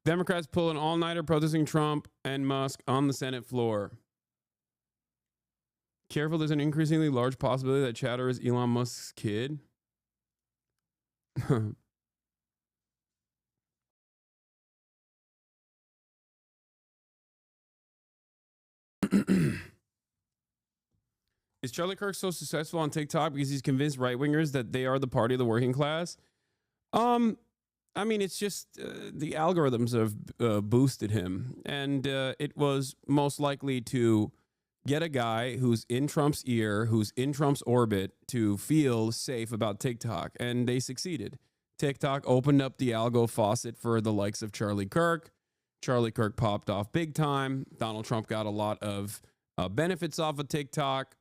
Democrats pull an all-nighter protesting Trump and Musk on the Senate floor. Careful, there's an increasingly large possibility that Chatter is Elon Musk's kid. Is Charlie Kirk so successful on TikTok because he's convinced right-wingers that they are the party of the working class? I mean, it's just the algorithms have boosted him. And it was most likely to get a guy who's in Trump's ear, who's in Trump's orbit, to feel safe about TikTok. And they succeeded. TikTok opened up the algo faucet for the likes of Charlie Kirk. Charlie Kirk popped off big time. Donald Trump got a lot of benefits off of TikTok.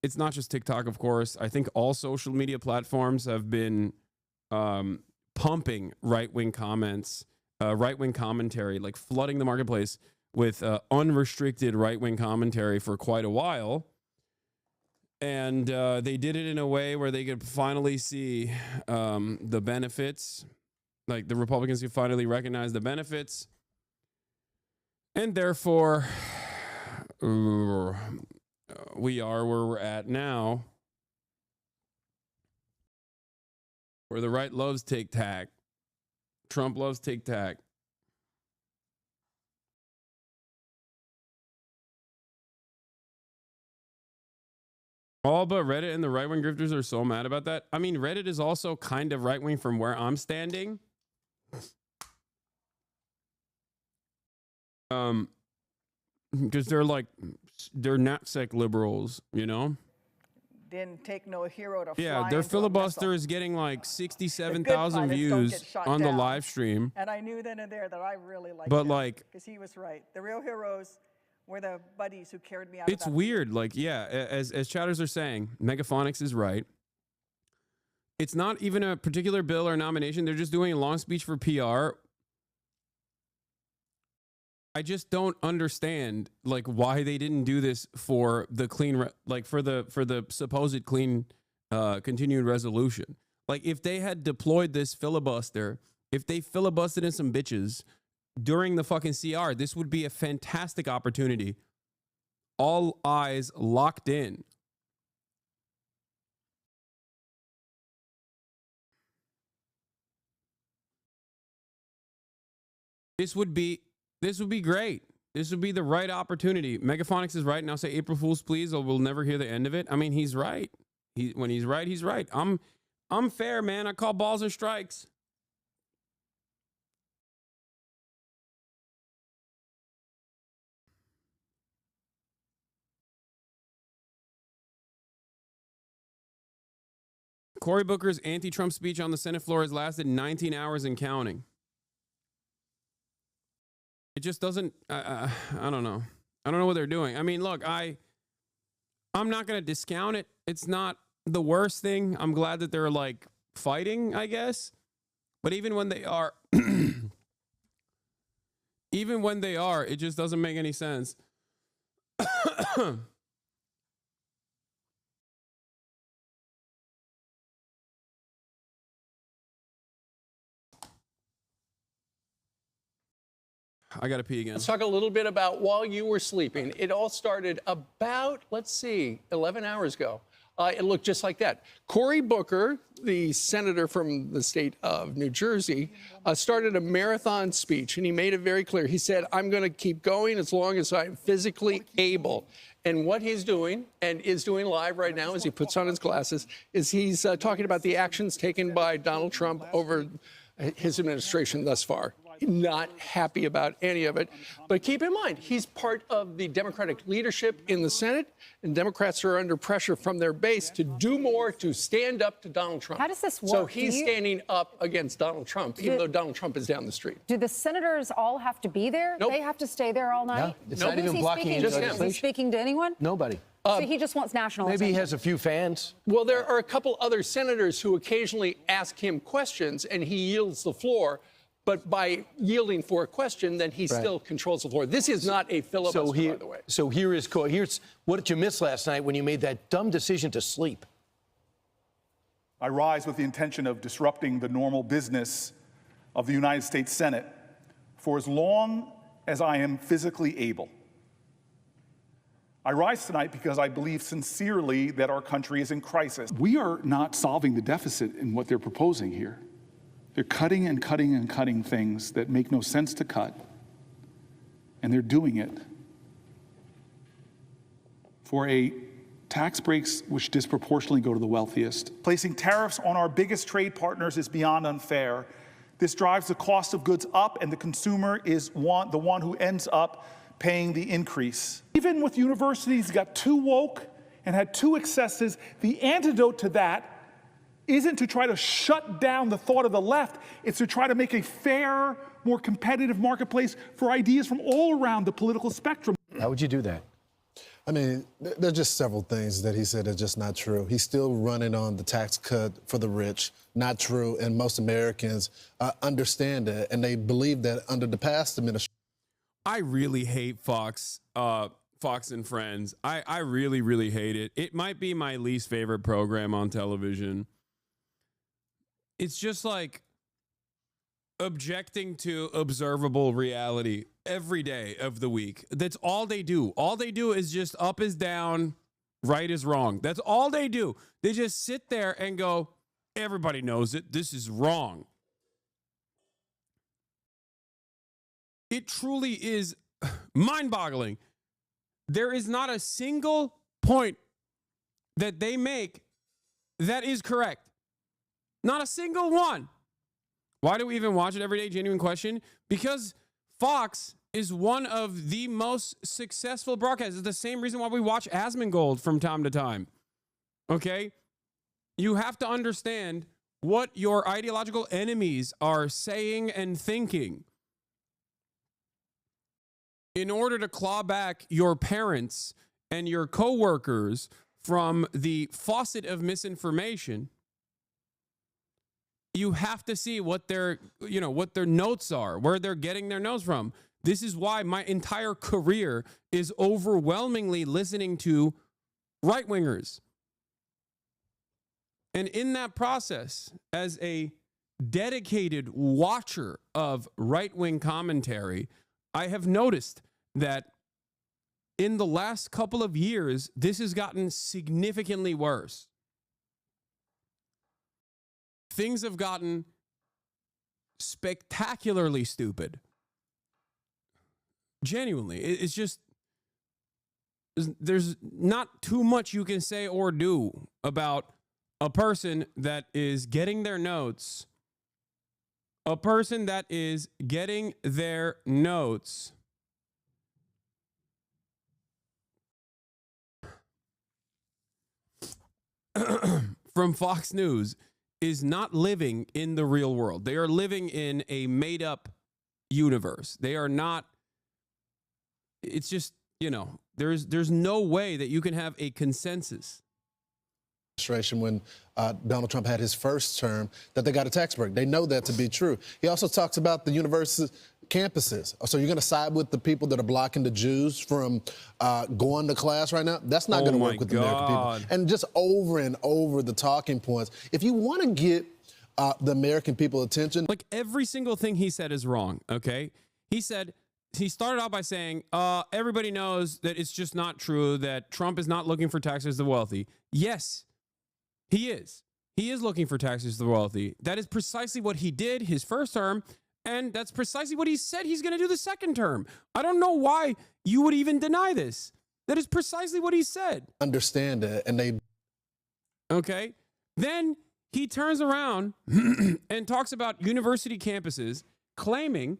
It's not just TikTok, of course. I think all social media platforms have been pumping right-wing comments, right-wing commentary, like flooding the marketplace with unrestricted right-wing commentary for quite a while. And they did it in a way where they could finally see the benefits. Like the Republicans could finally recognize the benefits. And therefore, we are where we're at now, where the right loves TikTok. Trump loves TikTok. All but Reddit and the right-wing grifters are so mad about that. I mean, Reddit is also kind of right-wing from where I'm standing. Because they're knapsack liberals, you know? Didn't take no hero to fly. Yeah, their filibuster is getting like 67,000 views on the live stream. And I knew then and there that I really liked but him, like, because he was right. The real heroes were the buddies who carried me out. It's weird. Like, yeah, as chatters are saying, Megaphonics is right. It's not even a particular bill or nomination. They're just doing a long speech for PR. I just don't understand like why they didn't do this for the clean, for the supposed clean, continued resolution. Like if they had deployed this filibuster, if they filibustered in some bitches during the fucking CR, this would be a fantastic opportunity. All eyes locked in. This would be great. This would be the right opportunity. Megaphonics is right. Now say April Fool's please, or we'll never hear the end of it. I mean, he's right. When he's right, he's right. I'm fair, man. I call balls and strikes. Cory Booker's anti-Trump speech on the Senate floor has lasted 19 hours and counting. It just doesn't, I don't know. I don't know what they're doing. I mean, look, I'm not going to discount it. It's not the worst thing. I'm glad that they're like fighting, I guess. But even when they are, it just doesn't make any sense. I got to pee again. Let's talk a little bit about while you were sleeping. It all started about, 11 hours ago. It looked just like that. Cory Booker, the senator from the state of New Jersey, started a marathon speech, and he made it very clear. He said, I'm going to keep going as long as I'm physically able. And what he's doing, and is doing live right now as he puts on his glasses, is he's talking about the actions taken by Donald Trump over his administration thus far. Not happy about any of it. But keep in mind, he's part of the Democratic leadership in the Senate, and Democrats are under pressure from their base to do more to stand up to Donald Trump. How does this work? So he's standing up against Donald Trump, even though Donald Trump is down the street. Do the senators all have to be there? Nope. They have to stay there all night? No, it's not even blocking any Is he speaking to anyone? Nobody. So he just wants national Maybe attention. he has a few fans. Well, there are a couple other senators who occasionally ask him questions, and he yields the floor. But by yielding for a question, then he still controls the floor. This is not a filibuster, by the way. So here's what did you miss last night when you made that dumb decision to sleep? I rise with the intention of disrupting the normal business of the United States Senate for as long as I am physically able. I rise tonight because I believe sincerely that our country is in crisis. We are not solving the deficit in what they're proposing here. They're cutting and cutting and cutting things that make no sense to cut, and they're doing it for tax breaks which disproportionately go to the wealthiest. Placing tariffs on our biggest trade partners is beyond unfair. This drives the cost of goods up, and the consumer is the one who ends up paying the increase. Even with universities got too woke and had too excesses, the antidote to that isn't to try to shut down the thought of the left. It's to try to make a fair, more competitive marketplace for ideas from all around the political spectrum. How would you do that? I mean, there's just several things that he said are just not true. He's still running on the tax cut for the rich. Not true, and most Americans understand it, and they believe that under the past administration. I really hate Fox and Friends. I really, really hate it. It might be my least favorite program on television. It's just like objecting to observable reality every day of the week. That's all they do. All they do is just up is down, right is wrong. That's all they do. They just sit there and go, everybody knows it. This is wrong. It truly is mind-boggling. There is not a single point that they make that is correct. Not a single one. Why do we even watch it every day? Genuine question. Because Fox is one of the most successful broadcasters. It's the same reason why we watch Asmongold from time to time. Okay? You have to understand what your ideological enemies are saying and thinking in order to claw back your parents and your coworkers from the faucet of misinformation. You have to see what their notes are, where they're getting their notes from. This is why my entire career is overwhelmingly listening to right-wingers. And in that process, as a dedicated watcher of right-wing commentary, I have noticed that in the last couple of years, this has gotten significantly worse. Things have gotten spectacularly stupid. Genuinely. It's just, there's not too much you can say or do about a person that is getting their notes. A person that is getting their notes from Fox News is not living in the real world. They are living in a made-up universe. They are not, it's just, there's no way that you can have a consensus. When Donald Trump had his first term, that they got a tax break. They know that to be true. He also talks about the university campuses. So you're going to side with the people that are blocking the Jews from going to class right now? That's not going to work with the American people. And just over and over the talking points. If you want to get the American people attention. Like every single thing he said is wrong, okay? He started out by saying, everybody knows that it's just not true that Trump is not looking for taxes to the wealthy. Yes, he is. He is looking for taxes to the wealthy. That is precisely what he did his first term, and that's precisely what he said he's going to do the second term. I don't know why you would even deny this. That is precisely what he said. Understand it, and they... Okay. Then he turns around and talks about university campuses, claiming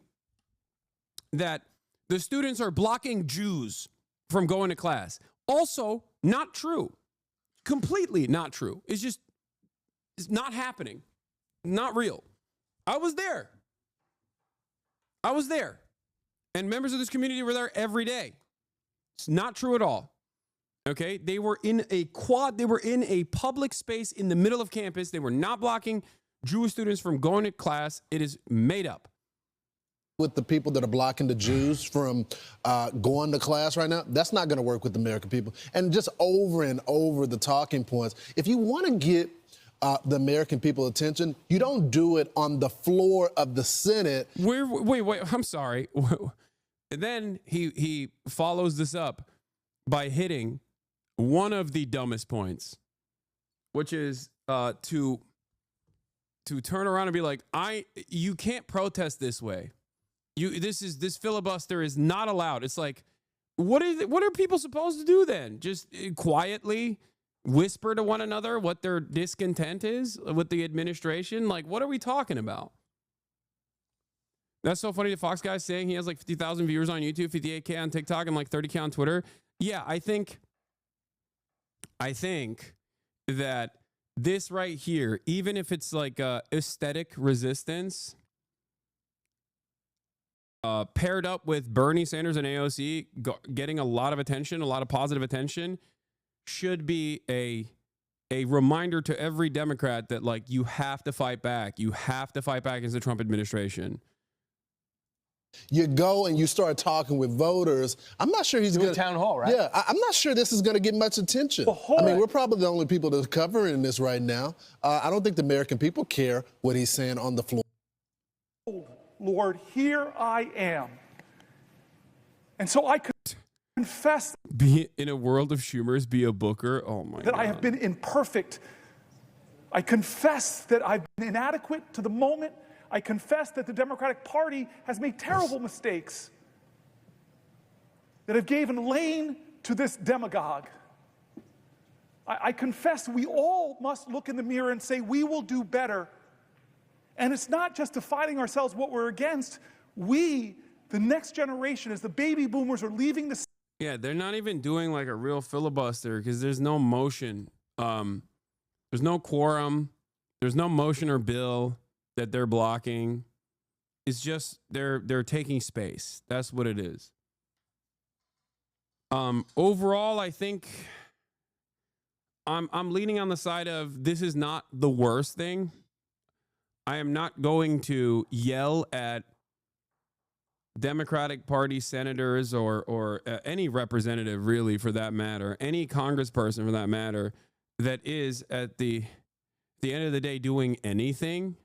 that the students are blocking Jews from going to class. Also, not true. Completely not true. It's not happening. Not real. I was there. And members of this community were there every day. It's not true at all. Okay? They were in a public space in the middle of campus. They were not blocking Jewish students from going to class. It is made up. With the people that are blocking the Jews from going to class right now, that's not going to work with the American people. And just over and over the talking points. If you want to get the American people attention, you don't do it on the floor of the Senate. Wait, I'm sorry. And then he follows this up by hitting one of the dumbest points, which is to turn around and be like, you can't protest this way. This filibuster is not allowed. It's like, what are people supposed to do then? Just quietly whisper to one another what their discontent is with the administration? Like, what are we talking about? That's so funny. The Fox guy's saying he has like 50,000 viewers on YouTube, 58K on TikTok, and like 30K on Twitter. Yeah, I think that this right here, even if it's like aesthetic resistance, paired up with Bernie Sanders and AOC getting a lot of attention, a lot of positive attention, should be a reminder to every Democrat that, like, you have to fight back. You have to fight back against the Trump administration. You go and you start talking with voters. I'm not sure he's going to town hall, right? Yeah, I'm not sure this is going to get much attention. I mean, we're probably the only people that are covering this right now. I don't think the American people care what he's saying on the floor. Lord, here I am. And so I could confess Be in a world of Schumers, be a Booker. Oh my God. that I have been imperfect. I confess that I've been inadequate to the moment. I confess that the Democratic Party has made terrible mistakes, that have given lane to this demagogue. I confess we all must look in the mirror and say we will do better. And it's not just defining ourselves what we're against. We, the next generation, as the baby boomers are leaving the... Yeah, they're not even doing like a real filibuster because there's no motion. There's no quorum. There's no motion or bill that they're blocking. It's just they're taking space. That's what it is. Overall, I think I'm leaning on the side of this is not the worst thing. I am not going to yell at Democratic Party senators or any representative, really, for that matter, any congressperson for that matter, that is at the end of the day doing anything.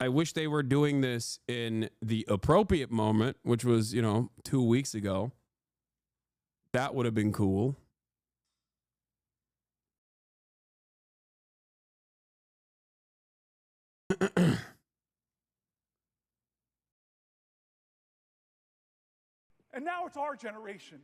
I wish they were doing this in the appropriate moment, which was, 2 weeks ago. That would have been cool. And now it's our generation.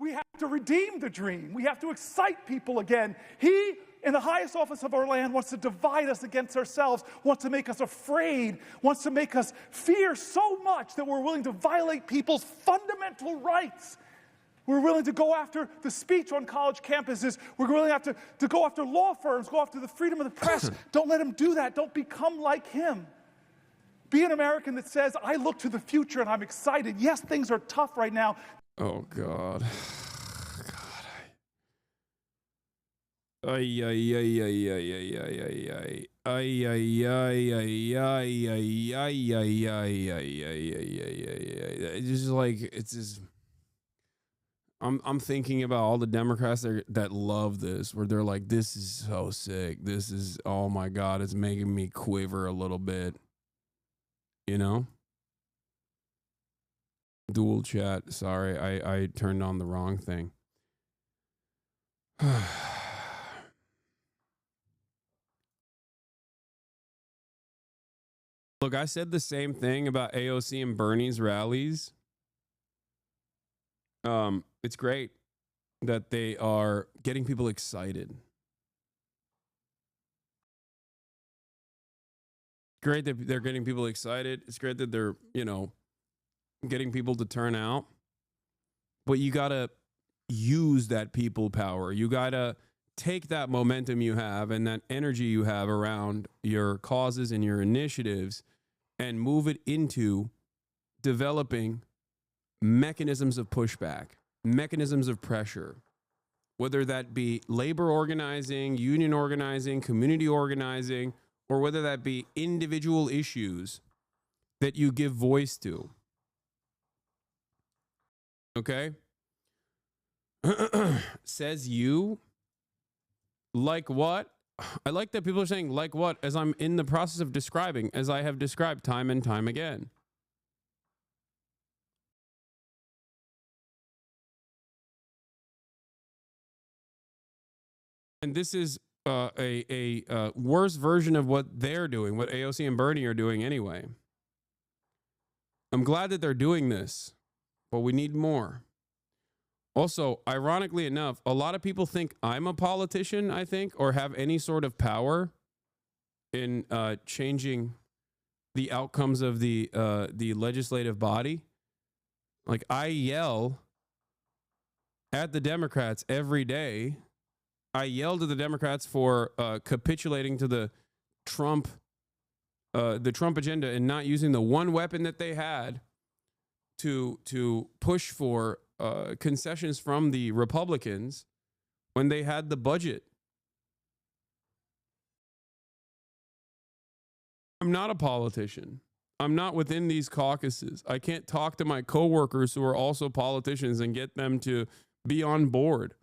We have to redeem the dream. We have to excite people again. He, in the highest office of our land, wants to divide us against ourselves, wants to make us afraid, wants to make us fear so much that we're willing to violate people's fundamental rights. We're willing to go after the speech on college campuses. We're willing to go after law firms, go after the freedom of the press. Don't let him do that. Don't become like him. Be an American that says, I look to the future and I'm excited. Yes, things are tough right now. Oh, God. Ay, ay, ay, ay, ay, ay, ay, ay, ay. Ay, ay, ay, ay, ay, ay, ay, ay, ay, ay, ay, ay. It's just like, it's just... I'm thinking about all the Democrats that love this, where they're like, this is so sick. This is, oh my God, it's making me quiver a little bit. Dual chat. Sorry, I turned on the wrong thing. Look, I said the same thing about AOC and Bernie's rallies. It's great that they are getting people excited. Great that they're getting people excited. It's great that they're, getting people to turn out. But you got to use that people power. You got to take that momentum you have and that energy you have around your causes and your initiatives and move it into developing mechanisms of pushback, mechanisms of pressure, whether that be labor organizing, union organizing, community organizing, or whether that be individual issues that you give voice to. Okay? Says you Like what? I like that people are saying like what as I'm in the process of describing, as I have described time and time again. And this is a worse version of what they're doing, what AOC and Bernie are doing anyway. I'm glad that they're doing this, but we need more. Also, ironically enough, a lot of people think I'm a politician, I think, or have any sort of power in changing the outcomes of the legislative body. Like, I yell at the Democrats every day. I yelled at the Democrats for capitulating to the Trump agenda and not using the one weapon that they had to push for concessions from the Republicans when they had the budget. I'm not a politician. I'm not within these caucuses. I can't talk to my coworkers who are also politicians and get them to be on board.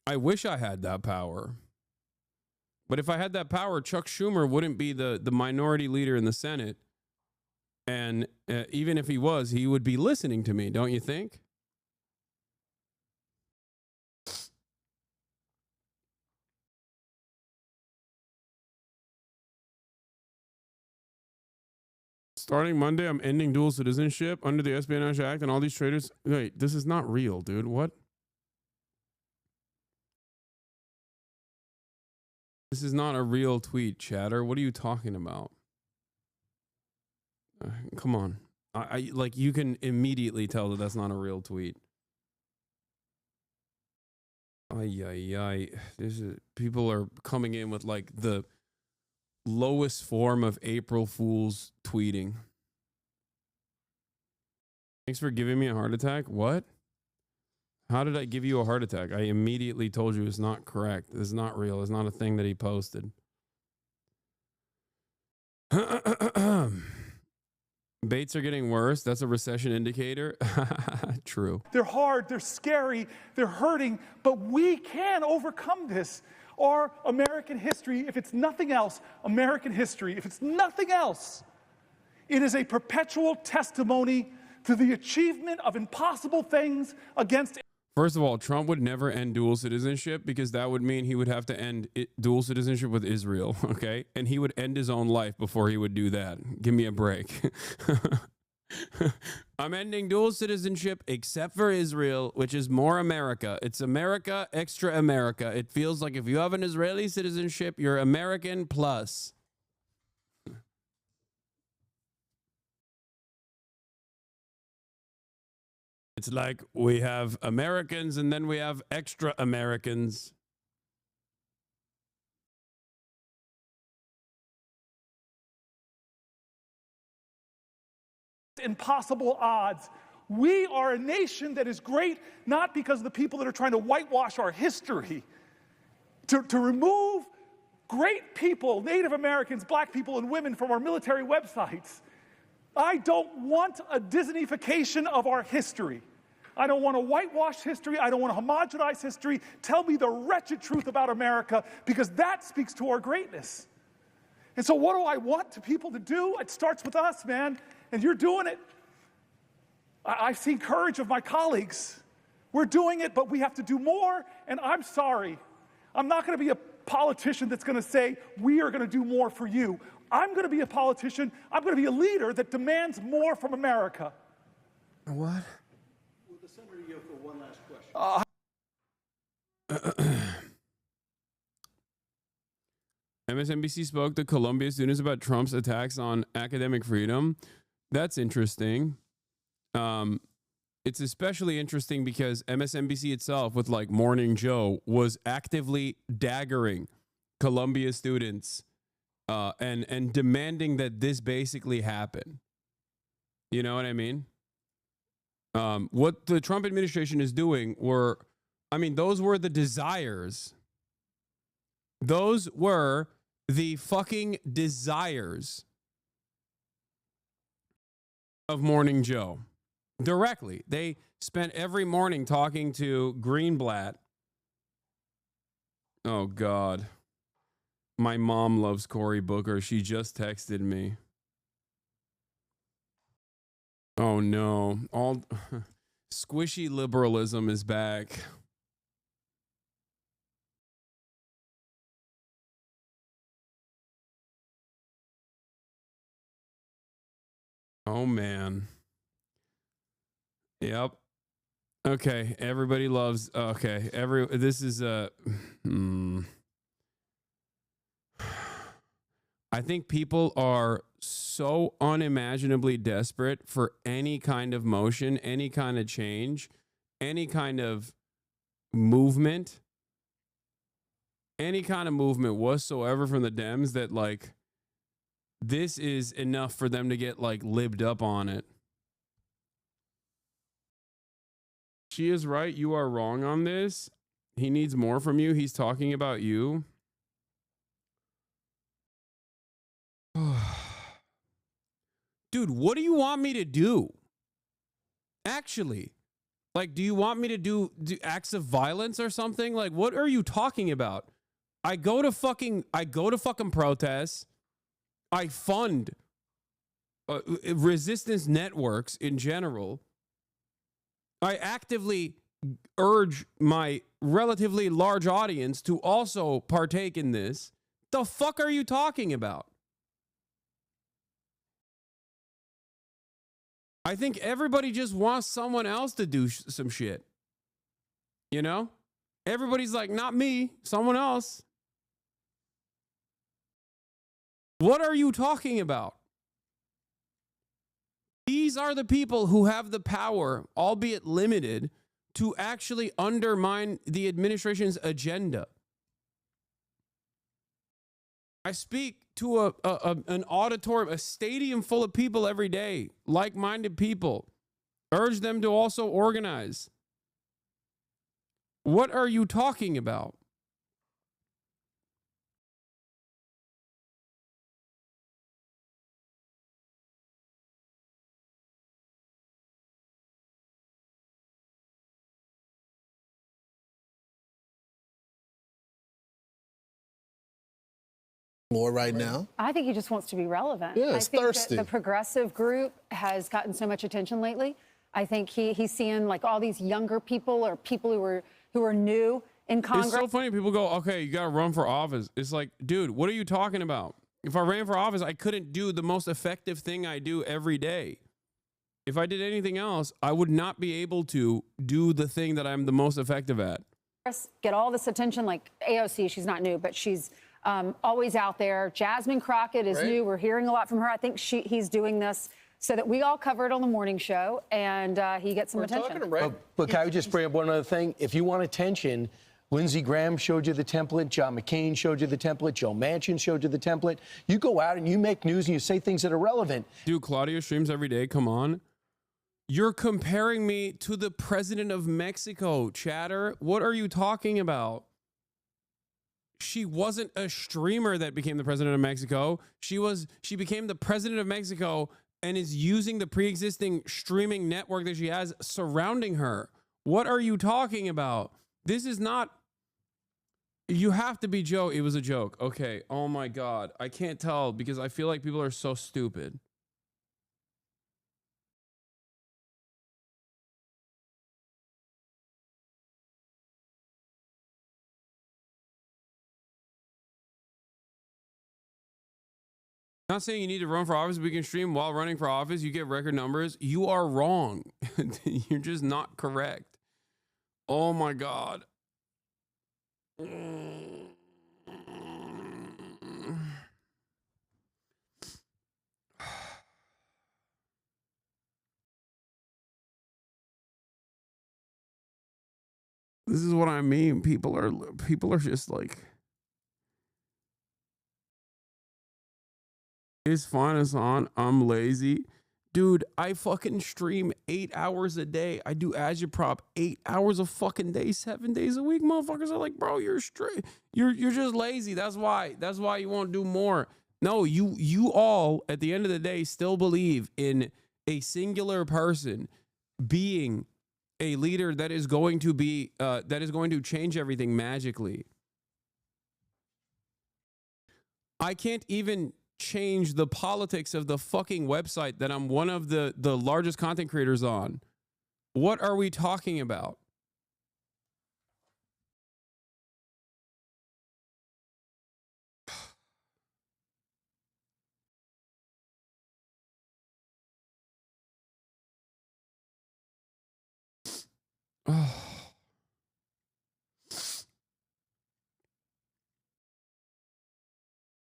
I wish I had that power. But if I had that power, Chuck Schumer wouldn't be the minority leader in the Senate. And even if he was, he would be listening to me, don't you think? Starting Monday, I'm ending dual citizenship under the Espionage Act and all these traitors. Wait, this is not real, dude. What? This is not a real tweet, chatter. What are you talking about? Come on. I like, you can immediately tell that that's not a real tweet. People are coming in with like the lowest form of April Fool's tweeting. Thanks for giving me a heart attack. What? How did I give you a heart attack? I immediately told you it's not correct. It's not real. It's not a thing that he posted. Baits are getting worse. That's a recession indicator. True. They're hard, they're scary, they're hurting, but we can overcome this. Our American history, if it's nothing else, American history, if it's nothing else, it is a perpetual testimony to the achievement of impossible things against. First of all, Trump would never end dual citizenship because that would mean he would have to end dual citizenship with Israel, okay? And he would end his own life before he would do that. Give me a break. I'm ending dual citizenship except for Israel, which is more America. It's America, extra America. It feels like if you have an Israeli citizenship, you're American plus. It's like we have Americans and then we have extra Americans. Impossible odds. We are a nation that is great not because of the people that are trying to whitewash our history. To remove great people, Native Americans, black people, and women from our military websites. I don't want a Disneyfication of our history. I don't want to whitewash history. I don't want to homogenize history. Tell me the wretched truth about America, because that speaks to our greatness. And so what do I want to people to do? It starts with us, man. And you're doing it. I've seen courage of my colleagues. We're doing it, but we have to do more. And I'm sorry. I'm not going to be a politician that's going to say, we are going to do more for you. I'm going to be a politician. I'm going to be a leader that demands more from America. What? Will the senator yield for one last question? MSNBC spoke to Columbia students about Trump's attacks on academic freedom. That's interesting. It's especially interesting because MSNBC itself, with like Morning Joe, was actively daggering Columbia students and demanding that this basically happen. You know what I mean? What the Trump administration is doing those were the desires. Those were the fucking desires of Morning Joe. Directly. They spent every morning talking to Greenblatt. Oh, God. My mom loves Cory Booker. She just texted me. Oh, no. All squishy liberalism is back. Oh, man. Yep. Okay, everybody loves. Okay, this is I think people are so unimaginably desperate for any kind of motion, any kind of change, any kind of movement, whatsoever from the Dems that like this is enough for them to get like libbed up on it. She is right. You are wrong on this. He needs more from you. He's talking about you. Dude, what do you want me to do? Actually, like, do you want me to do acts of violence or something? Like, what are you talking about? I go to fucking protests. I fund resistance networks in general. I actively urge my relatively large audience to also partake in this. The fuck are you talking about? I think everybody just wants someone else to do some shit. You know? Everybody's like, not me, someone else. What are you talking about? These are the people who have the power, albeit limited, to actually undermine the administration's agenda. I speak to an auditorium, a stadium full of people every day, like-minded people. Urge them to also organize. What are you talking about? More right now. I think he just wants to be relevant. Yeah, I it's think thirsty. that the progressive group has gotten so much attention lately. I think he's seeing like all these younger people or people who are new in Congress. It's so funny. People go, okay, you got to run for office. It's like, dude, what are you talking about? If I ran for office, I couldn't do the most effective thing I do every day. If I did anything else, I would not be able to do the thing that I'm the most effective at. Get all this attention, like AOC, she's not new, but she's always out there. Jasmine Crockett is new. We're hearing a lot from her. I think he's doing this so that we all cover it on the morning show and he gets some attention. But can I just bring up one other thing? If you want attention, Lindsey Graham showed you the template. John McCain showed you the template. Joe Manchin showed you the template. You go out and you make news and you say things that are relevant. Dude, Claudia streams every day. Come on. You're comparing me to the president of Mexico, chatter. What are you talking about? She wasn't a streamer that became the president of Mexico. She became the president of Mexico and is using the pre-existing streaming network that she has surrounding her. What are you talking about? This is not. You have to be Joe. It was a joke. Okay. Oh my God. I can't tell because I feel like people are so stupid. Not saying you need to run for office, but we can stream while running for office. You get record numbers. You are wrong. You're just not correct. Oh my God. This is what I mean. People are just like, it's fine, Hasan. I'm lazy. Dude, I fucking stream 8 hours a day. I do agitprop 8 hours a fucking day, 7 days a week. Motherfuckers are like, bro, you're straight. You're just lazy. That's why you won't do more. No, you all at the end of the day still believe in a singular person being a leader that is going to be that is going to change everything magically. I can't even change the politics of the fucking website that I'm one of the largest content creators on. What are we talking about? Oh.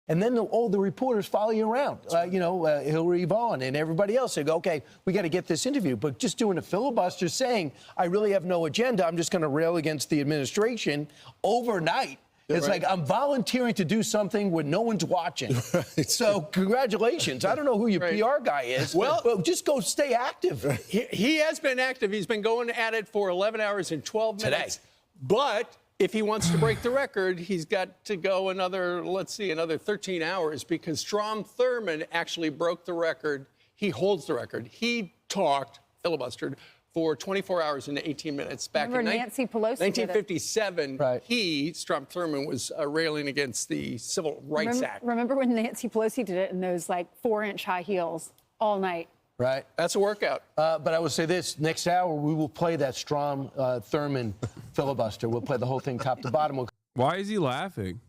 And then all the reporters follow you around, Hillary Vaughn and everybody else. They go, okay, we got to get this interview. But just doing a filibuster saying, I really have no agenda, I'm just going to rail against the administration overnight. It's like I'm volunteering to do something when no one's watching. Right. So congratulations. I don't know who your PR guy is, but just go stay active. He has been active. He's been going at it for 11 hours and 12 minutes. Today. But if he wants to break the record, he's got to go another 13 hours because Strom Thurmond actually broke the record. He holds the record. He talked, filibustered, for 24 hours and 18 minutes back Remember in Nancy Pelosi 1957. Right. Strom Thurmond, was railing against the Civil Rights Act. Remember when Nancy Pelosi did it in those like 4-inch high heels all night? Right. That's a workout. But I will say this, next hour, we will play that Strom Thurmond filibuster. We'll play the whole thing top to bottom. Why is he laughing?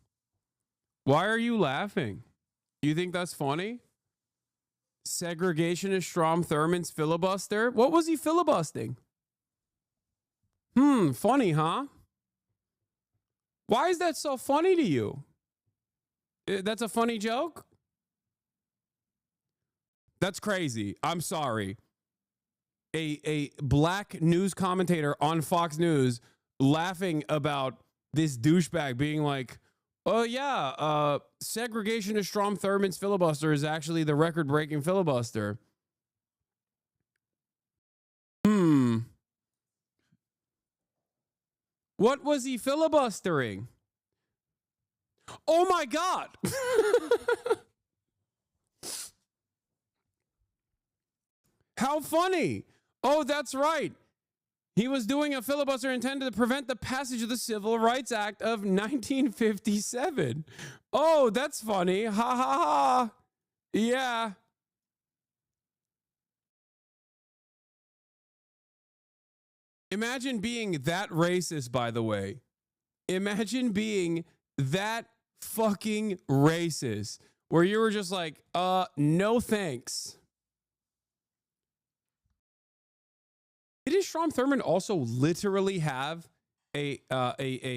Why are you laughing? You think that's funny? Segregationist Strom Thurmond's filibuster? What was he filibustering? Funny, huh? Why is that so funny to you? That's a funny joke? That's crazy. I'm sorry. A black news commentator on Fox News laughing about this douchebag being like, oh, yeah, segregationist Strom Thurmond's filibuster is actually the record-breaking filibuster. What was he filibustering? Oh, my God. How funny. Oh, that's right. He was doing a filibuster intended to prevent the passage of the Civil Rights Act of 1957. Oh, that's funny. Ha ha ha. Yeah. Imagine being that racist, by the way. Imagine being that fucking racist, where you were just like, no thanks. Did Strom Thurmond also literally have a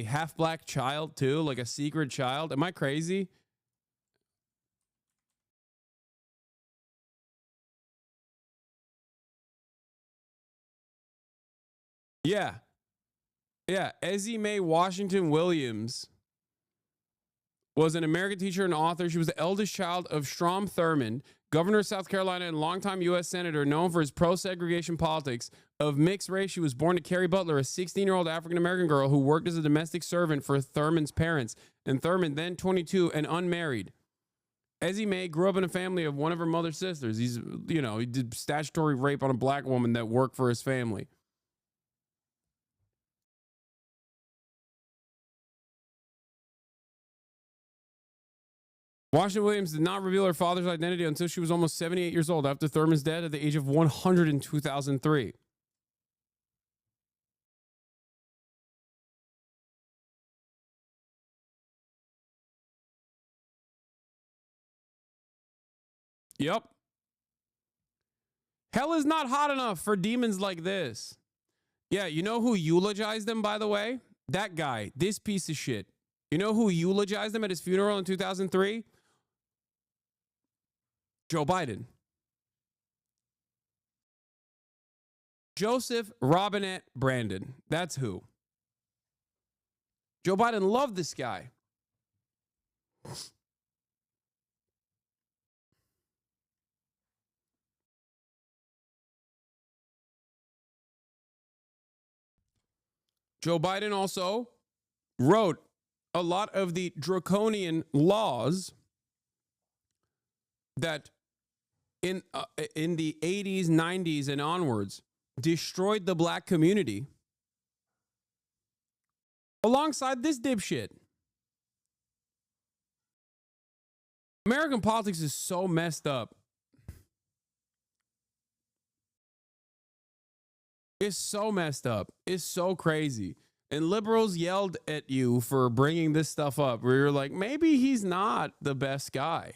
half black child too, like a secret child? Am I crazy? Yeah. Ezzie Mae Washington Williams was an American teacher and author. She was the eldest child of Strom Thurmond, governor of South Carolina and longtime U.S. senator known for his pro-segregation politics. Of mixed race, she was born to Carrie Butler, a 16-year-old African-American girl who worked as a domestic servant for Thurmond's parents. And Thurmond, then 22 and unmarried. Ezzie Mae grew up in a family of one of her mother's sisters. He did statutory rape on a black woman that worked for his family. Washington Williams did not reveal her father's identity until she was almost 78 years old after Thurmond's death at the age of 100 in 2003. Yep. Hell is not hot enough for demons like this. Yeah, you know who eulogized him, by the way? That guy, this piece of shit. You know who eulogized him at his funeral in 2003? Joe Biden. Joseph Robinette Brandon. That's who. Joe Biden loved this guy. Joe Biden also wrote a lot of the draconian laws that in the 80s, 90s, and onwards destroyed the black community alongside this dipshit. American politics is so messed up. It's so messed up. It's so crazy. And liberals yelled at you for bringing this stuff up, where you're like, maybe he's not the best guy.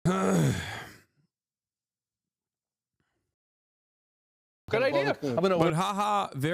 Good idea. I'm gonna But haha, very